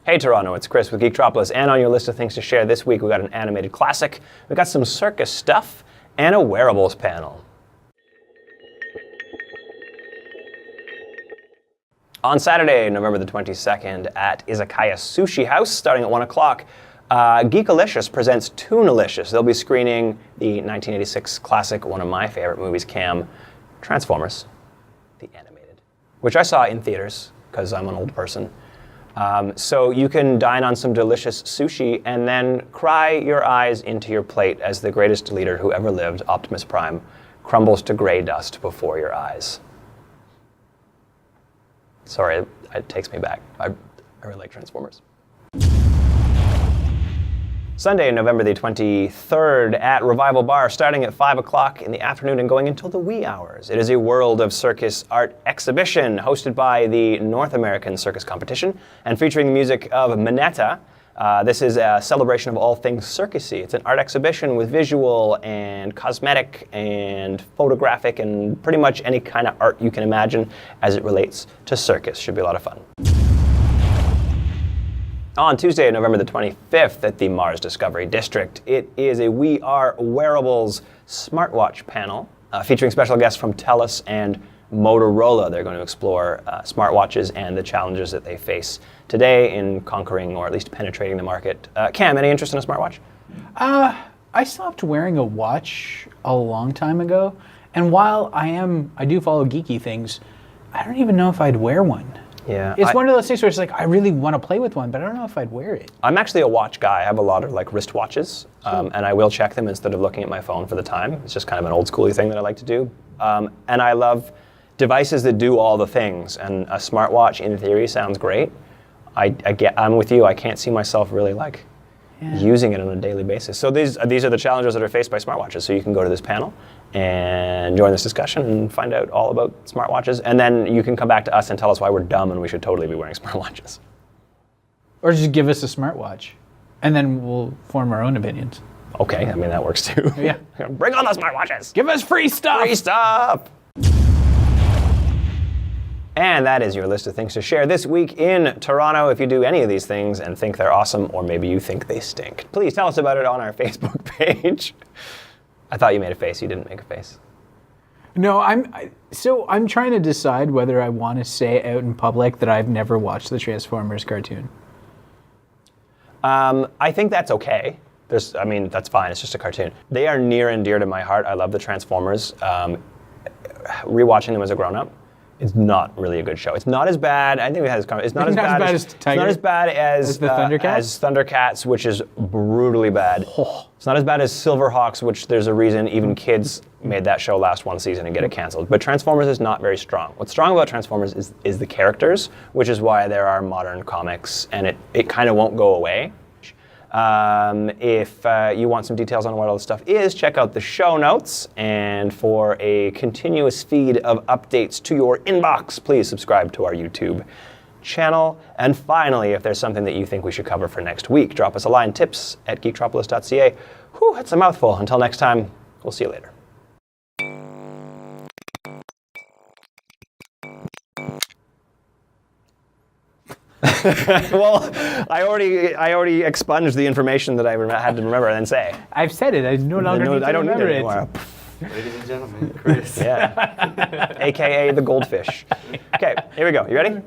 Hey Toronto, it's Chris with Geektropolis, and on your list of things to share this week, we got an animated classic, we got some Circus stuff, and a wearables panel. On Saturday, November the 22nd, at Izakaya Sushi House, starting at 1 o'clock, Geekalicious presents Toonalicious. They'll be screening the 1986 classic, one of my favorite movies, Cam, Transformers, the animated, which I saw in theaters, because I'm an old person. So you can dine on some delicious sushi and then cry your eyes into your plate as the greatest leader who ever lived, Optimus Prime, crumbles to gray dust before your eyes. Sorry, it takes me back. I really like Transformers. Sunday, November the 23rd at Revival Bar, starting at 5 o'clock in the afternoon and going until the wee hours. It is a World of Circus art exhibition hosted by the North American Circus Competition and featuring the music of Minetta. This is a celebration of all things circusy. It's an art exhibition with visual and cosmetic and photographic and pretty much any kind of art you can imagine as it relates to circus. Should be a lot of fun. On Tuesday, November the 25th at the Mars Discovery District, it is a We Are Wearables SmartWatch Panel featuring special guests from TELUS and Motorola. They're going to explore smartwatches and the challenges that they face today in conquering or at least penetrating the market. Cam, any interest in a smartwatch? I stopped wearing a watch a long time ago, and while I do follow geeky things, I don't even know if I'd wear one. Yeah, it's one of those things where it's like, I really want to play with one, but I don't know if I'd wear it. I'm actually a watch guy. I have a lot of wristwatches, and I will check them instead of looking at my phone for the time. It's just kind of an old schooly thing that I like to do. And I love devices that do all the things, and a smartwatch in theory sounds great. I'm with you. I can't see myself really using it on a daily basis. So these are the challenges that are faced by smartwatches. So you can go to this panel and join this discussion and find out all about smartwatches. And then you can come back to us and tell us why we're dumb and we should totally be wearing smartwatches. Or just give us a smartwatch, and then we'll form our own opinions. Okay, I mean, that works too. Yeah. Bring on the smartwatches! Give us free stuff! Free stuff! And that is your list of things to share this week in Toronto. If you do any of these things and think they're awesome, or maybe you think they stink, please tell us about it on our Facebook page. I thought you made a face. You didn't make a face. No, I'm trying to decide whether I want to say out in public that I've never watched the Transformers cartoon. I think that's okay. That's fine. It's just a cartoon. They are near and dear to my heart. I love the Transformers. Rewatching them as a grown-up, it's not really a good show. It's not as bad. I think we had this conversation. It's not as bad as Tiger. It's not as bad as the Thundercats? As Thundercats, which is brutally bad. Oh. It's not as bad as Silverhawks, which there's a reason even kids made that show last one season and get it canceled. But Transformers is not very strong. What's strong about Transformers is the characters, which is why there are modern comics, and it kind of won't go away. If you want some details on what all this stuff is, check out the show notes. And for a continuous feed of updates to your inbox, please subscribe to our YouTube channel. And finally, if there's something that you think we should cover for next week, drop us a line, tips@geektropolis.ca. Whew, that's a mouthful. Until next time, we'll see you later. Well, I already expunged the information that I had to remember and then say. I've said it. I no longer need to remember it. Anymore. Ladies and gentlemen, Chris. Yeah. AKA the goldfish. Okay, here we go. You ready?